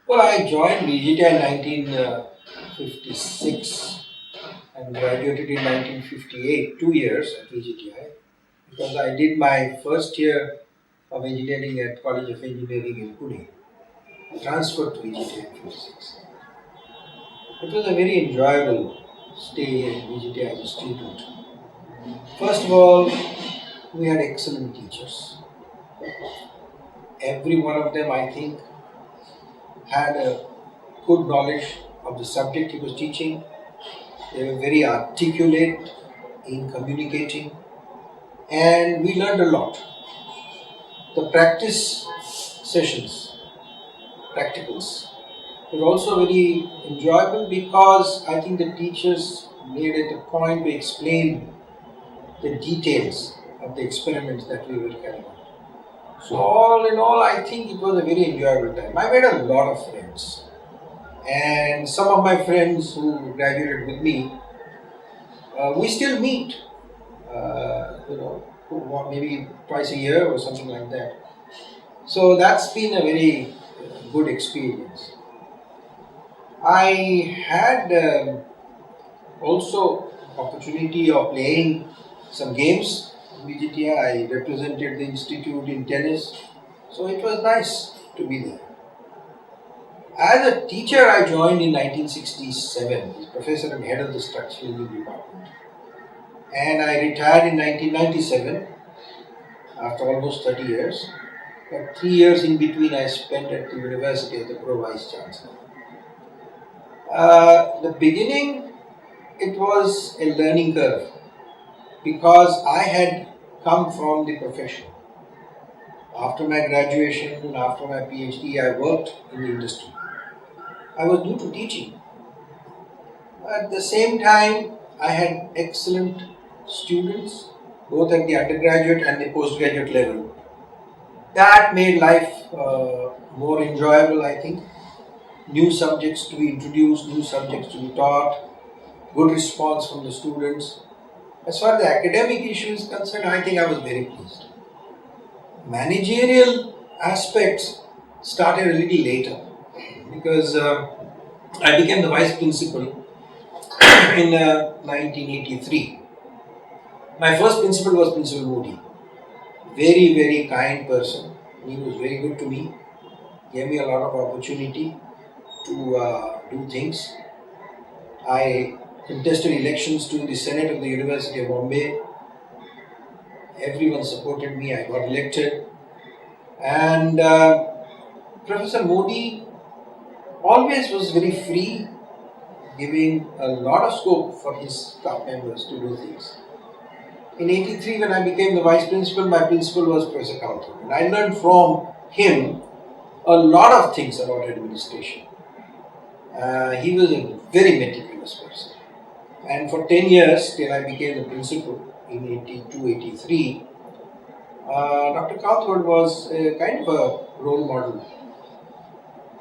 Well, I joined VJTI in 1956 and graduated in 1958, 2 years at VJTI, because I did my first year of engineering at College of Engineering in Pune. I transferred to VJTI in 56. It was a very enjoyable stay at VJTI as a student. First of all, we had excellent teachers. Every one of them, I think, had a good knowledge of the subject he was teaching. They were very articulate in communicating, and we learned a lot. The practice sessions, practicals, were also very enjoyable because I think the teachers made it a point to explain the details of the experiments that we were carrying out. So all in all, I think it was a very enjoyable time. I made a lot of friends, and some of my friends who graduated with me, we still meet. Maybe twice a year or something like that. So that's been a very good experience. I had also opportunity of playing some games in VJTI. I represented the institute in tennis, so it was nice to be there. As a teacher, I joined in 1967 as professor and head of the structural engineering department. And I retired in 1997 after almost 30 years. But 3 years in between I spent at the university as the Pro-Vice Chancellor. The beginning, it was a learning curve because I had come from the profession. After my graduation and after my PhD, I worked in the industry. I was new to teaching. At the same time, I had excellent students, both at the undergraduate and the postgraduate level. That made life more enjoyable, I think. New subjects to be introduced, new subjects to be taught, good response from the students. As far as the academic issue is concerned, I think I was very pleased. Managerial aspects started a little later because I became the vice principal in 1983. My first principal was Principal Modi. Very, very kind person. He was very good to me. Gave me a lot of opportunity to do things. I contested elections to the Senate of the University of Bombay. Everyone supported me. I got elected. And Professor Modi always was very free, giving a lot of scope for his staff members to do things. In 83, when I became the vice principal, my principal was Professor Kauthur. And I learned from him a lot of things about administration. He was a very meticulous person. And for 10 years, till I became the principal in 82, 83, Dr. Kauthur was a kind of a role model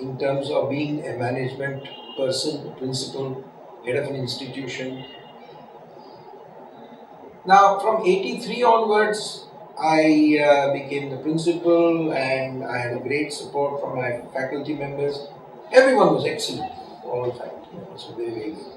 in terms of being a management person, a principal, head of an institution. Now, from 83 onwards, I became the principal and I had a great support from my faculty members. Everyone was excellent, all the faculty members were very, very good.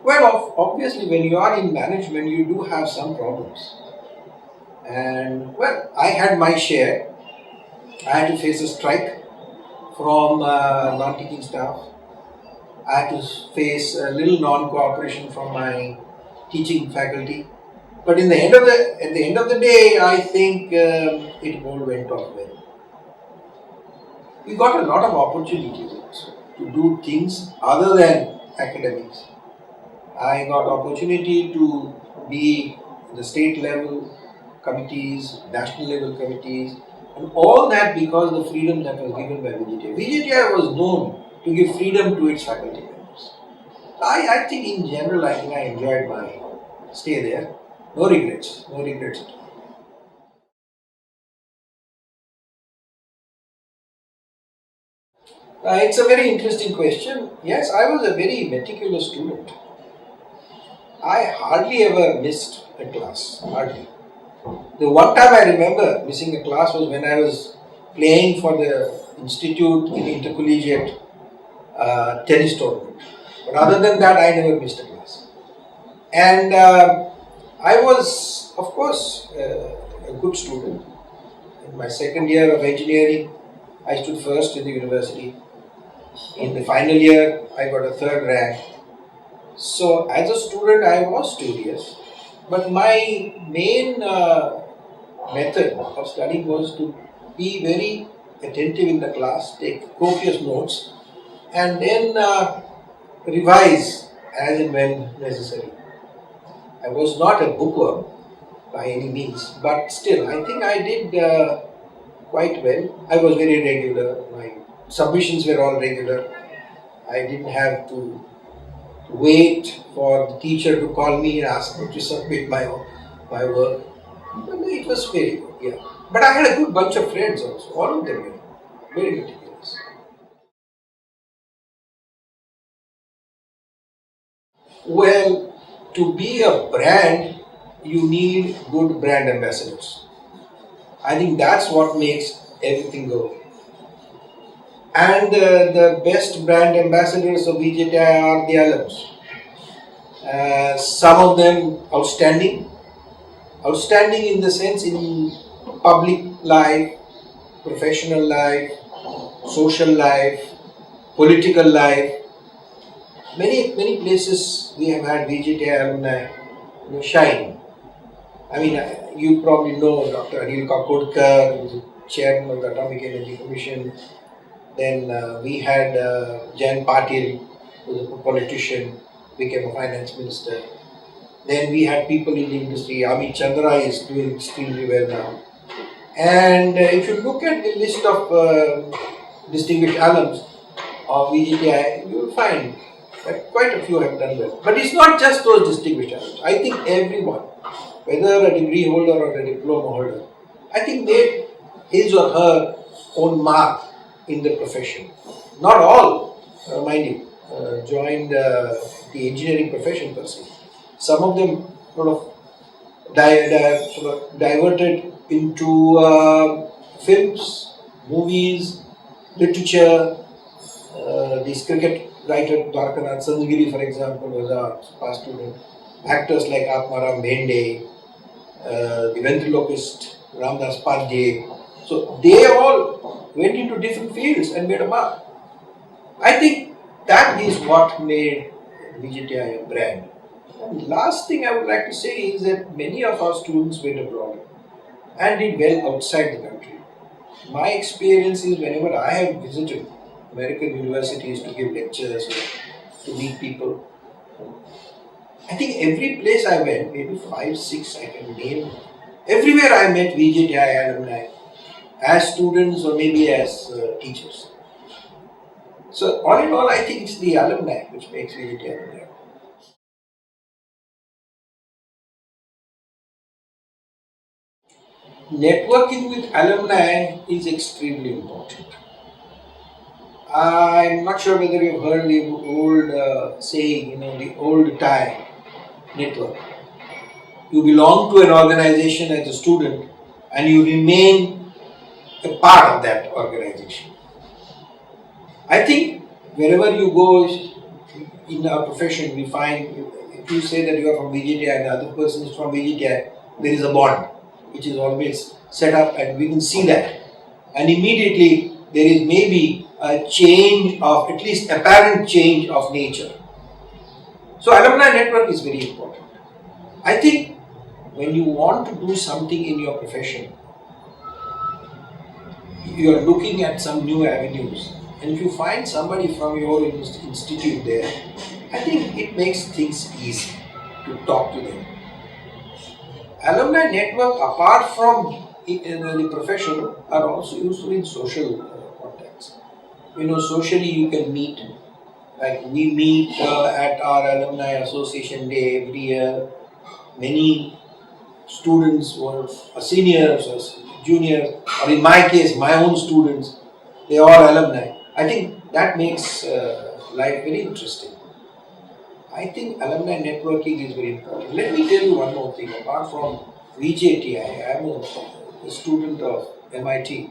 Well, obviously, when you are in management, you do have some problems. And, well, I had my share. I had to face a strike from non-teaching staff. I had to face a little non-cooperation from my teaching faculty. But at the end of the day, I think it all went off well. We got a lot of opportunities also to do things other than academics. I got opportunity to be in the state level committees, national level committees, and all that because of the freedom that was given by VJTI. VJTI was known to give freedom to its faculty members. I think in general, I enjoyed my stay there. No regrets at all. It's a very interesting question. Yes, I was a very meticulous student. I hardly ever missed a class, hardly. The one time I remember missing a class was when I was playing for the institute in intercollegiate tennis tournament. But other than that, I never missed a class. And I was, of course, a good student. In my second year of engineering, I stood first in the university. In the final year, I got a third rank. So, as a student, I was studious. But my main method of studying was to be very attentive in the class, take copious notes, and then revise as and when necessary. I was not a bookworm by any means, but still, I think I did quite well. I was very regular. My submissions were all regular. I didn't have to wait for the teacher to call me and ask me to submit my work. But it was very good, yeah. But I had a good bunch of friends also. All of them were very meticulous. Well, to be a brand, you need good brand ambassadors. I think that's what makes everything go. And the best brand ambassadors of VJTI are the alums. Some of them outstanding in the sense in public life, professional life, social life, political life. Many places we have had VJTI alumni shine. I mean, you probably know Dr. Anil Kakodkar, who is the chairman of the Atomic Energy Commission. Then we had Jan Patil, who was a politician, became a finance minister. Then we had people in the industry. Amit Chandra is doing extremely well now. And if you look at the list of distinguished alums of VJTI, you will find that quite a few have done well. But it's not just those distinguished alums. I think everyone, whether a degree holder or a diploma holder, I think made his or her own mark in the profession. Not all, mind you, joined the engineering profession per se. Some of them sort of diverted into films, movies, literature. This cricket writer Dwarkanath Sangiri, for example, was our past student. Actors like Atmaram Bhende, the ventriloquist Ramdas Padje. So they all went into different fields and made a mark. I think that is what made VJTI a brand. And last thing I would like to say is that many of our students went abroad and did well outside the country. My experience is whenever I have visited American universities to give lectures, to meet people, I think every place I went, maybe 5, 6 I can name, everywhere I met VJTI alumni as students or maybe as teachers. So all in all, I think it's the alumni which makes VJTI alumni. Networking with alumni is extremely important. I'm not sure whether you've heard the old saying, the old tie network. You belong to an organization as a student and you remain a part of that organization. I think wherever you go in our profession, we find if you say that you are from VJTI and the other person is from VJTI, there is a bond which is always set up and we can see that. And immediately there is maybe a change of, at least apparent change of nature. So alumni network is very important. I think when you want to do something in your profession, you are looking at some new avenues. And if you find somebody from your institute there, I think it makes things easy to talk to them. Alumni network, apart from the profession, are also useful in social contacts. Socially you can meet. Like we meet at our Alumni Association Day every year. Many students who are seniors or juniors, or in my case, my own students, they are all alumni. I think that makes life very interesting. I think alumni networking is very important. Let me tell you one more thing. Apart from VJTI, I am a student of MIT.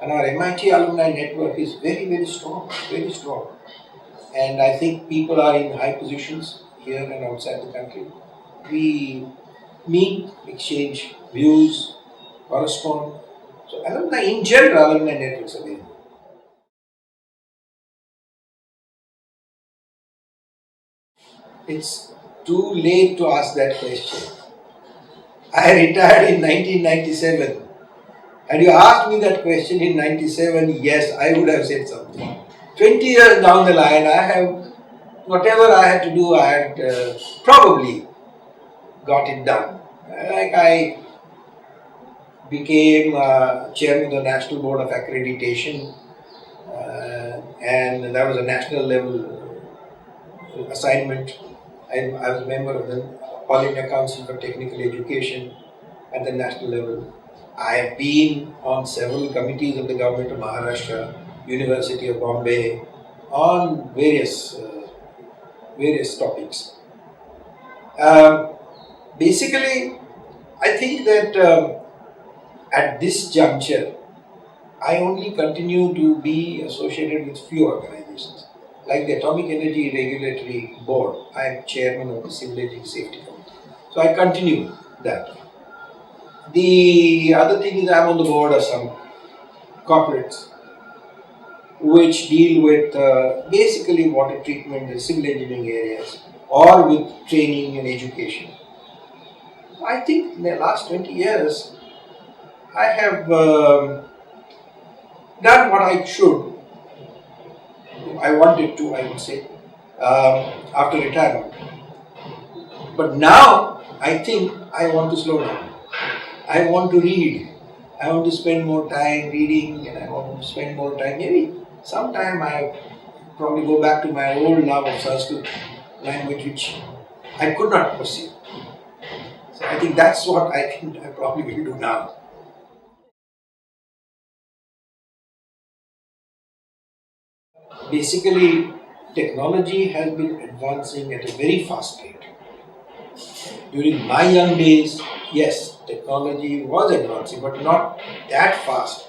And our MIT alumni network is very, very strong, very strong. And I think people are in high positions here and outside the country. We meet, exchange views, correspond. So alumni, in general, alumni networks are very good. It's too late to ask that question. I retired in 1997. Had you asked me that question in 97, yes, I would have said something. 20 years down the line, I have, whatever I had to do, I had probably got it done. Like I became chairman of the National Board of Accreditation, and that was a national level assignment. I was a member of the All India Council for Technical Education at the national level. I have been on several committees of the government of Maharashtra, University of Bombay, on various topics. Basically, I think that at this juncture, I only continue to be associated with few organizations. Like the Atomic Energy Regulatory Board, I am chairman of the Civil Engineering Safety Committee. So I continue that. The other thing is I am on the board of some corporates which deal with basically water treatment and civil engineering areas or with training and education. I think in the last 20 years, I have done what I should. I wanted to, I would say, after retirement. But now, I think I want to slow down. I want to read. I want to spend more time reading, and I want to spend more time, maybe sometime I probably go back to my old love of Sanskrit language, which I could not pursue. So I think that's what I think I probably will do now. Basically, technology has been advancing at a very fast rate. During my young days, yes, technology was advancing, but not that fast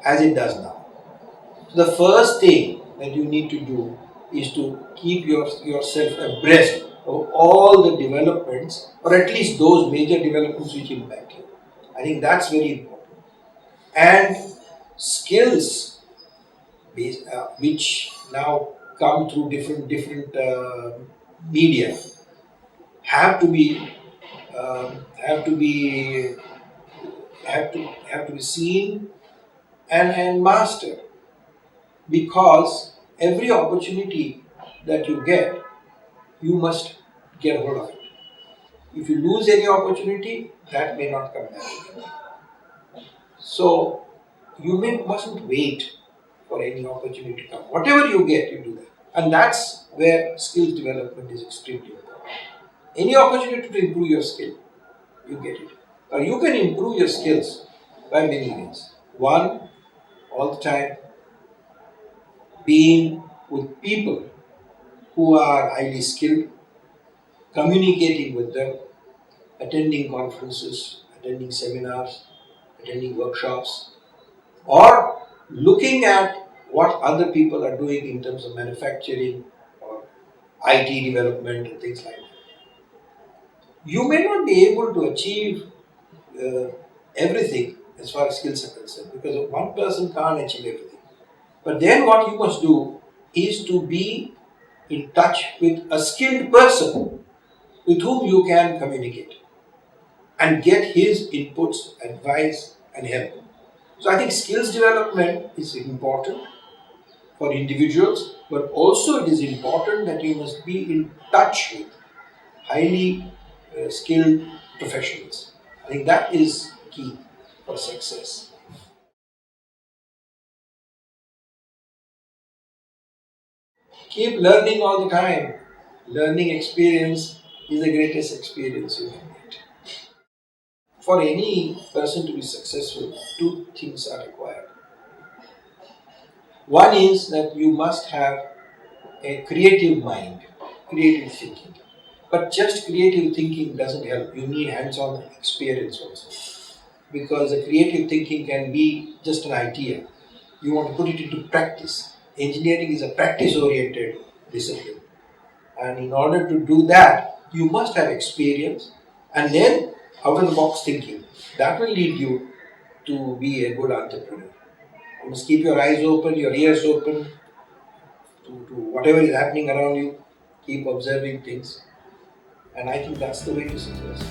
as it does now. So the first thing that you need to do is to keep yourself abreast of all the developments, or at least those major developments which impact you. I think that's very important. And skills which now come through different media have to be seen and mastered, because every opportunity that you get, you must get hold of it. If you lose any opportunity, that may not come back again. So you mustn't wait for any opportunity to come. Whatever you get, you do that. And that's where skills development is extremely important. Any opportunity to improve your skill, you get it. Or you can improve your skills by many ways. One, all the time, being with people who are highly skilled, communicating with them, attending conferences, attending seminars, attending workshops, or looking at what other people are doing in terms of manufacturing or IT development and things like that. You may not be able to achieve everything as far as skills are concerned, because one person can't achieve everything. But then what you must do is to be in touch with a skilled person with whom you can communicate and get his inputs, advice and help. So I think skills development is important for individuals, but also it is important that you must be in touch with highly skilled professionals. I think that is key for success. Keep learning all the time. Learning experience is the greatest experience you can get. For any person to be successful, two things are required. One is that you must have a creative mind, creative thinking. But just creative thinking doesn't help. You need hands-on experience also. Because the creative thinking can be just an idea. you want to put it into practice. Engineering is a practice-oriented discipline. And in order to do that, you must have experience and then out-of-the-box thinking. That will lead you to be a good entrepreneur. You must keep your eyes open, your ears open to whatever is happening around you. Keep observing things. And I think that's the way to success.